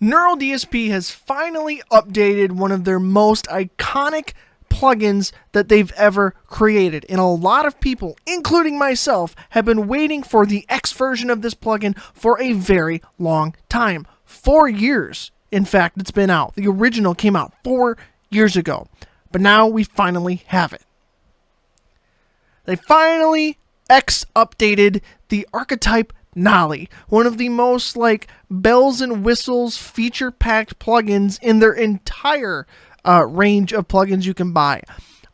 NeuralDSP has finally updated one of their most iconic plugins that they've ever created. And a lot of people, including myself, have been waiting for the X version of this plugin for a very long time. 4 years, in fact, it's been out. The original came out 4 years ago. But now we finally have it. They finally X updated the Archetype Nolly, one of the most bells and whistles feature-packed plugins in their entire range of plugins you can buy.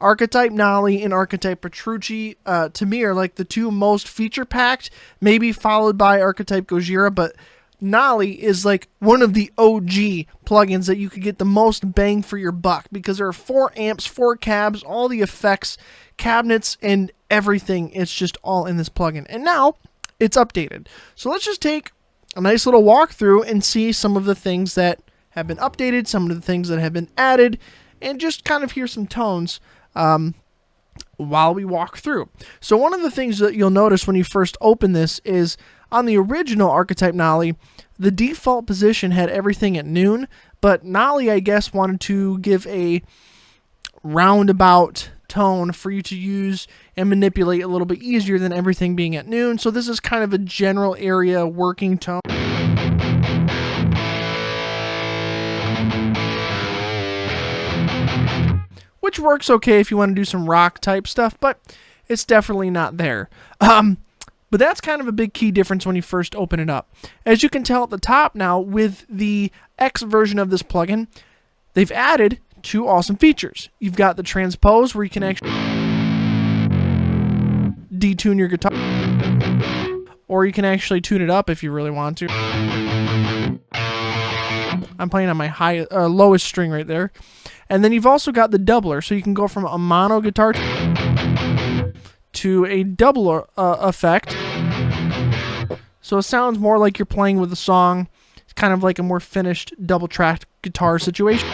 Archetype Nolly and Archetype Petrucci to me are the two most feature-packed, maybe followed by Archetype Gojira, but Nolly is one of the OG plugins that you could get the most bang for your buck because there are 4 amps, 4 cabs, all the effects, cabinets, and everything. It's just all in this plugin. And now it's updated. So let's just take a nice little walkthrough and see some of the things that have been updated, some of the things that have been added, and just kind of hear some tones while we walk through. So one of the things that you'll notice when you first open this is on the original Archetype Nolly, the default position had everything at noon, but Nolly, I guess, wanted to give a roundabout tone for you to use and manipulate a little bit easier than everything being at noon. So this is kind of a general area working tone. Which works okay if you want to do some rock type stuff, but it's definitely not there. But that's kind of a big key difference when you first open it up. As you can tell at the top now, with the X version of this plugin, they've added 2 awesome features. You've got the transpose, where you can actually detune your guitar, or you can actually tune it up if you really want to. I'm playing on my lowest string right there. And then you've also got the doubler, so you can go from a mono guitar to a double effect. So it sounds more like you're playing with a song. It's kind of like a more finished double-tracked guitar situation.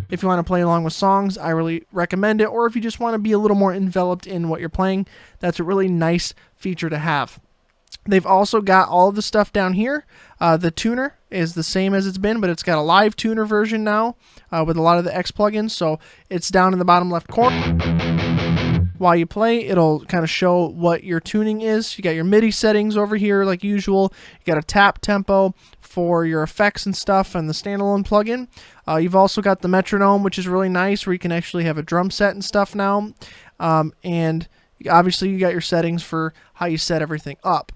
If you want to play along with songs, I really recommend it. Or if you just want to be a little more enveloped in what you're playing, that's a really nice feature to have. They've also got all of the stuff down here. The tuner is the same as it's been, but it's got a live tuner version now with a lot of the X plugins. So it's down in the bottom left corner. While you play, it'll kind of show what your tuning is. You got your MIDI settings over here like usual. You got a tap tempo for your effects and stuff and the standalone plugin. You've also got the metronome, which is really nice, where you can actually have a drum set and stuff now. And obviously you got your settings for how you set everything up.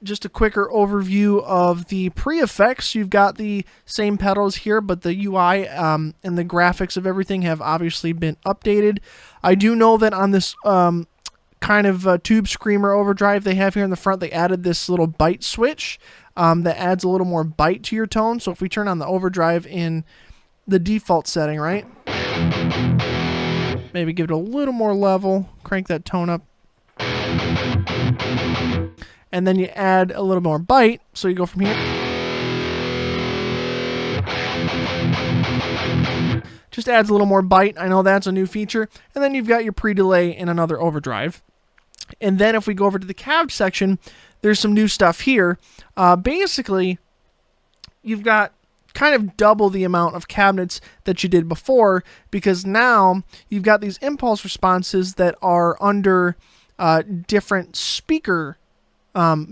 Just a quicker overview of the pre-effects. You've got the same pedals here, but the UI and the graphics of everything have obviously been updated. I do know that on this kind of tube screamer overdrive they have here in the front, they added this little bite switch that adds a little more bite to your tone. So if we turn on the overdrive in the default setting, right? Maybe give it a little more level, crank that tone up. And then you add a little more bite, so you go from here. Just adds a little more bite. I know that's a new feature. And then you've got your pre-delay and another overdrive. And then if we go over to the cab section, there's some new stuff here. Basically, you've got kind of double the amount of cabinets that you did before, because now you've got these impulse responses that are under different speaker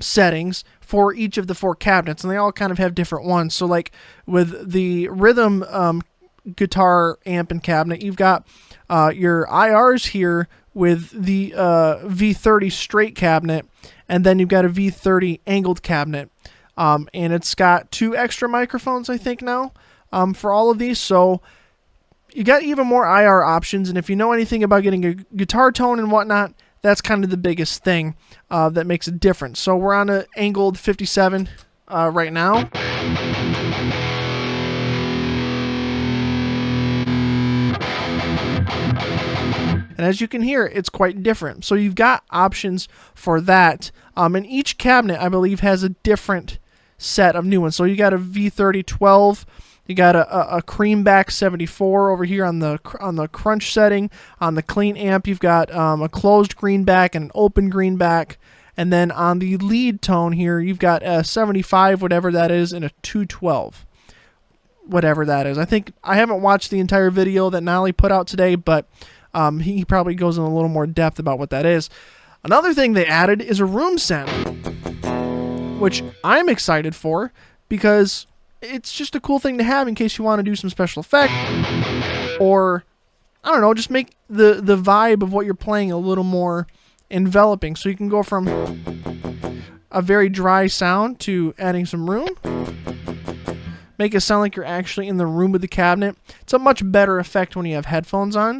settings for each of the 4 cabinets, and they all kind of have different ones. So like with the rhythm guitar amp and cabinet, you've got your IRs here with the V30 straight cabinet, and then you've got a V30 angled cabinet, and it's got 2 extra microphones, I think, now for all of these. So you got even more IR options, and if you know anything about getting a guitar tone and whatnot, that's kind of the biggest thing that makes a difference. So we're on an angled 57 right now. And as you can hear, it's quite different. So you've got options for that. And each cabinet, I believe, has a different set of new ones. So you got a V30 12. You got a Creamback 74 over here on the crunch setting. On the clean amp, you've got a closed greenback and an open greenback. And then on the lead tone here, you've got a 75, whatever that is, and a 212. whatever that is. I think I haven't watched the entire video that Nolly put out today, but he probably goes in a little more depth about what that is. Another thing they added is a room send, which I'm excited for because it's just a cool thing to have in case you want to do some special effect, or I don't know, just make the vibe of what you're playing a little more enveloping. So you can go from a very dry sound to adding some room, make it sound like you're actually in the room with the cabinet. It's a much better effect when you have headphones on.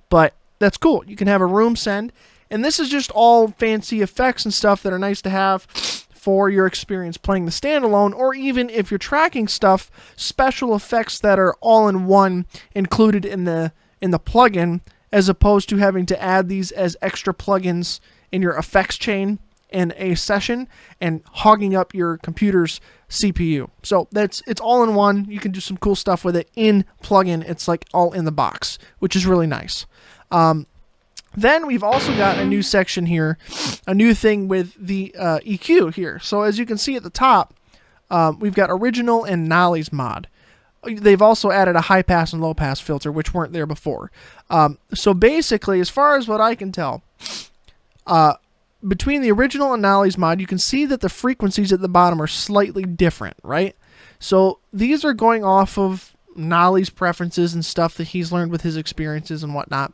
But that's cool. You can have a room send. And this is just all fancy effects and stuff that are nice to have for your experience playing the standalone, or even if you're tracking stuff, special effects that are all in one included in the plugin, as opposed to having to add these as extra plugins in your effects chain in a session and hogging up your computer's CPU. So it's all in one. You can do some cool stuff with it in plugin. It's like all in the box, which is really nice. Then we've also got a new section here, a new thing with the EQ here. So as you can see at the top, we've got original and Nolly's mod. They've also added a high pass and low pass filter, which weren't there before. So basically, as far as what I can tell, between the original and Nolly's mod, you can see that the frequencies at the bottom are slightly different, right? So these are going off of Nolly's preferences and stuff that he's learned with his experiences and whatnot,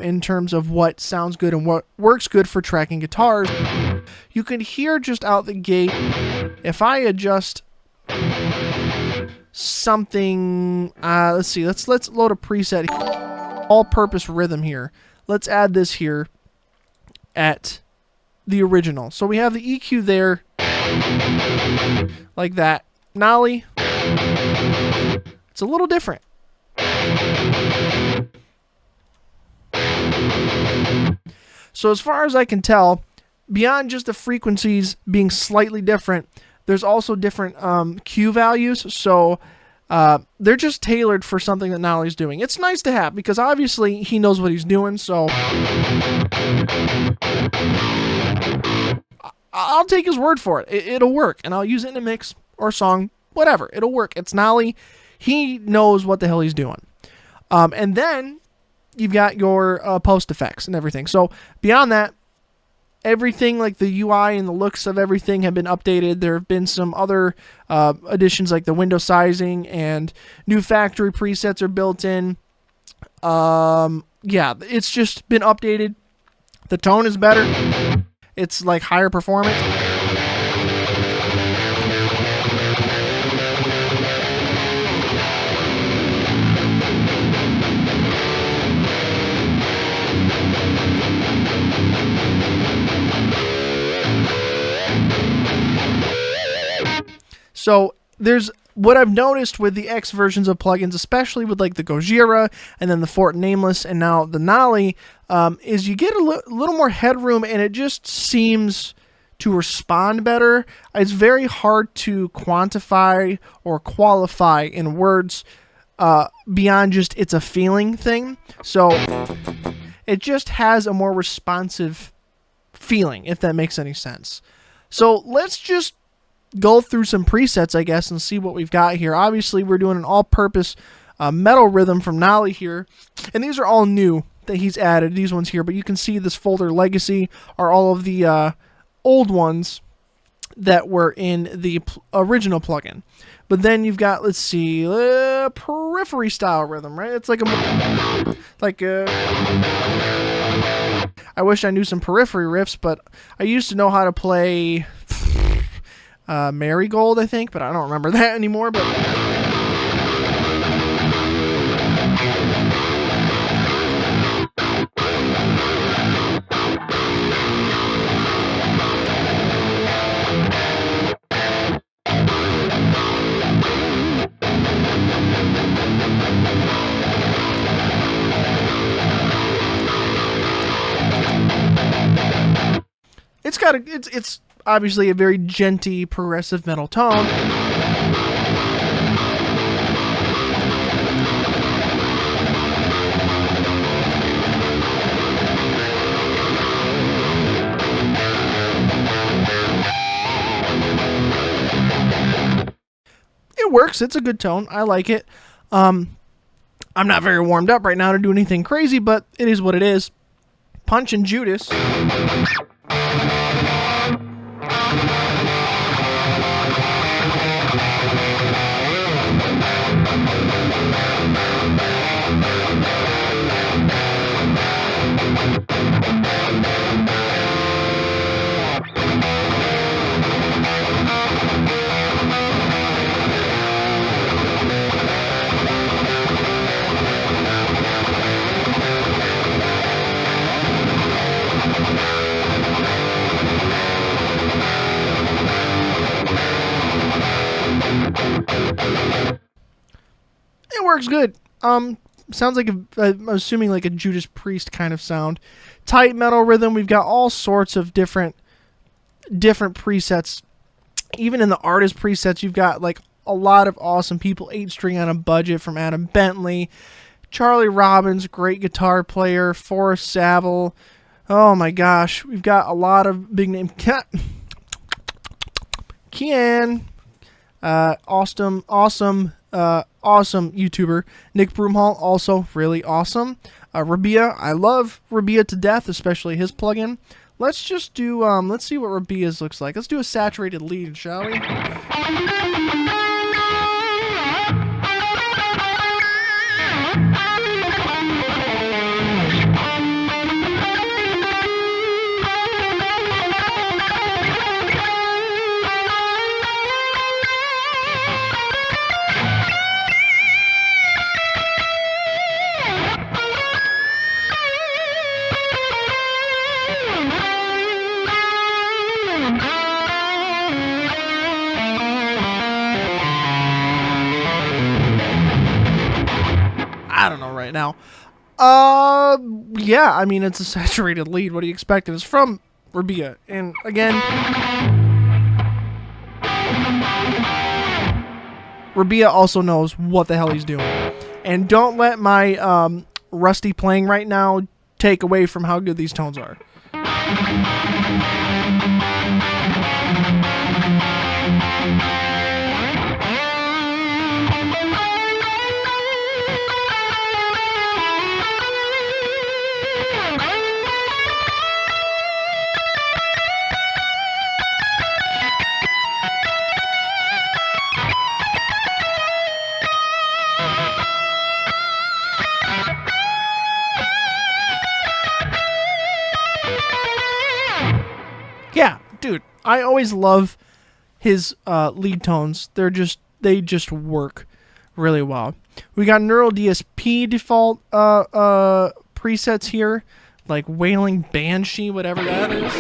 in terms of what sounds good and what works good for tracking guitars. You can hear just out the gate, if I adjust something, let's see, let's load a preset, all-purpose rhythm here. Let's add this here at the original. So we have the EQ there, like that. Nolly, it's a little different. So as far as I can tell, beyond just the frequencies being slightly different, there's also different Q values. So they're just tailored for something that Nolly's doing. It's nice to have because obviously he knows what he's doing. So I'll take his word for it. It'll work, and I'll use it in a mix or song, whatever. It'll work. It's Nolly. He knows what the hell he's doing. And then you've got your post effects and everything. So beyond that, everything like the UI and the looks of everything have been updated. There have been some other additions like the window sizing and new factory presets are built in. Yeah, it's just been updated. The tone is better. It's like higher performance. So there's what I've noticed with the X versions of plugins, especially with like the Gojira and then the Fort Nameless and now the Nolly, is you get a little more headroom and it just seems to respond better. It's very hard to quantify or qualify in words beyond just it's a feeling thing. So it just has a more responsive feeling, if that makes any sense. So let's just go through some presets, I guess, and see what we've got here. Obviously, we're doing an all-purpose metal rhythm from Nolly here, and these are all new that he's added, these ones here, but you can see this folder Legacy are all of the old ones that were in the original plugin. But then you've got, let's see, periphery style rhythm, right? It's like a I wish I knew some periphery riffs, but I used to know how to play Marigold, I think, but I don't remember that anymore. But it's obviously a very djenty progressive metal tone. works. It's a good tone. I like it. I'm not very warmed up right now to do anything crazy, but it is what it is. Punch and Judas. It works good. Sounds like I'm assuming like a Judas Priest kind of sound. Tight metal rhythm. We've got all sorts of different presets. Even in the artist presets, you've got like a lot of awesome people. 8-string on a budget from Adam Bentley, Charlie Robbins, great guitar player, Forrest Saville. Oh my gosh, we've got a lot of big name. Kian, awesome YouTuber. Nick Broomhall, also really awesome. Rabia, I love Rabia to death, especially his plugin. Let's just do, let's see what Rabia's looks like. Let's do a saturated lead, shall we? I don't know right now. Yeah, I mean, it's a saturated lead. What do you expect? It's from Rabia. And again, Rabia also knows what the hell he's doing. And don't let my rusty playing right now take away from how good these tones are. Yeah, dude, I always love his lead tones. They just work really well. We got neuraldsp default presets here, like Wailing Banshee, whatever that is.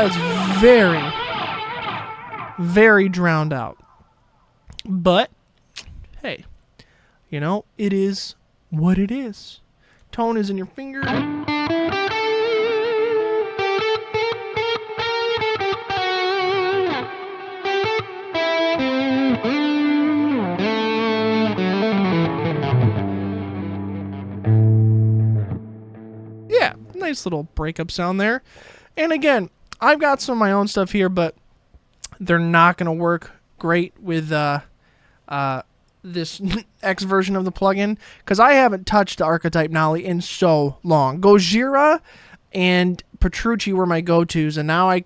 It's very drowned out. But, hey, you know, it is what it is. Tone is in your finger. Yeah, nice little breakup sound there. And again, I've got some of my own stuff here, but they're not going to work great with this X version of the plugin, because I haven't touched the Archetype Nolly in so long. Gojira and Petrucci were my go-tos, and now I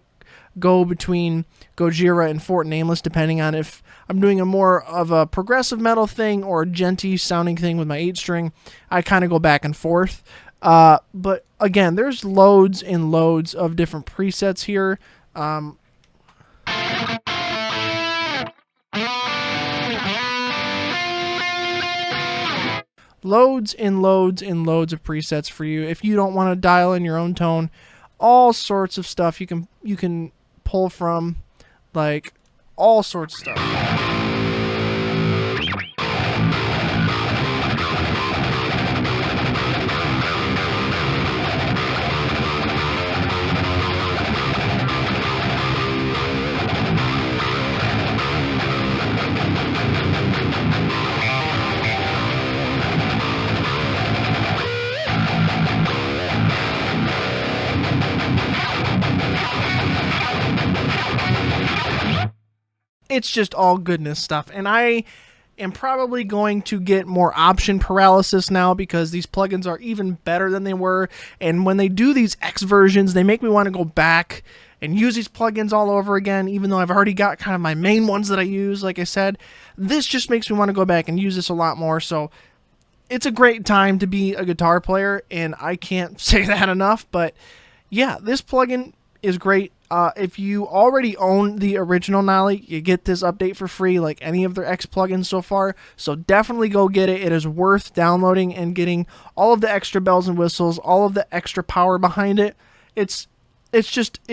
go between Gojira and Fort Nameless, depending on if I'm doing a more of a progressive metal thing or a genty sounding thing with my 8-string. I kind of go back and forth. But again, there's loads and loads of different presets here. Loads and loads and loads of presets for you. If you don't want to dial in your own tone, all sorts of stuff you can pull from, like all sorts of stuff. It's just all goodness stuff. And I am probably going to get more option paralysis now because these plugins are even better than they were. And when they do these X versions, they make me want to go back and use these plugins all over again, even though I've already got kind of my main ones that I use. Like I said, this just makes me want to go back and use this a lot more. So it's a great time to be a guitar player, and I can't say that enough. But yeah, this plugin is great. If you already own the original Nolly, you get this update for free, like any of their X plugins so far. So definitely go get it. It is worth downloading and getting all of the extra bells and whistles, all of the extra power behind it. It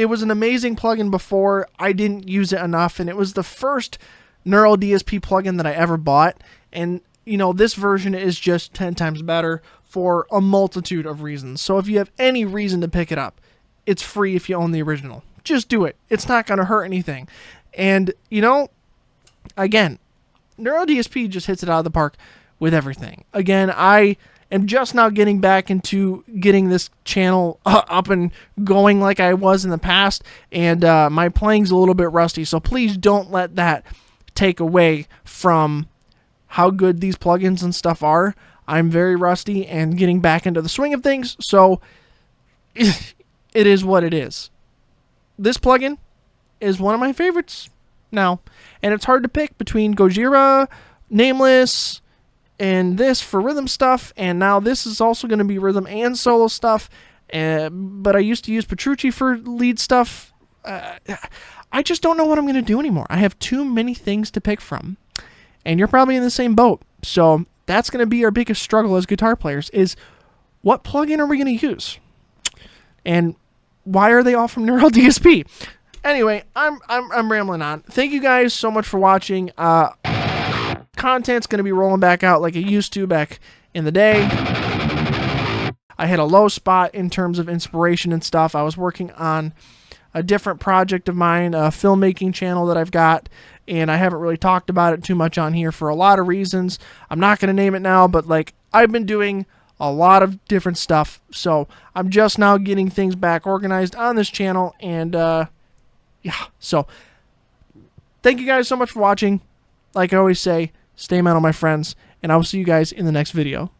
was an amazing plugin before. I didn't use it enough, and it was the first neuraldsp plugin that I ever bought. And you know, this version is just 10 times better for a multitude of reasons. So if you have any reason to pick it up, it's free if you own the original. Just do it. It's not going to hurt anything. And, you know, again, neuraldsp just hits it out of the park with everything. Again, I am just now getting back into getting this channel up and going like I was in the past, and my playing's a little bit rusty, so please don't let that take away from how good these plugins and stuff are. I'm very rusty and getting back into the swing of things, so it is what it is. This plugin is one of my favorites now, and it's hard to pick between Gojira, Nameless, and this for rhythm stuff, and now this is also going to be rhythm and solo stuff, but I used to use Petrucci for lead stuff. I just don't know what I'm going to do anymore. I have too many things to pick from, and you're probably in the same boat, so that's going to be our biggest struggle as guitar players, is what plugin are we going to use? And why are they all from neuraldsp? Anyway, I'm rambling on. Thank you guys so much for watching. Content's going to be rolling back out like it used to back in the day. I hit a low spot in terms of inspiration and stuff. I was working on a different project of mine, a filmmaking channel that I've got, and I haven't really talked about it too much on here for a lot of reasons. I'm not going to name it now, but like I've been doing a lot of different stuff, so I'm just now getting things back organized on this channel, and yeah, so thank you guys so much for watching. Like I always say, stay metal, my friends, and I will see you guys in the next video.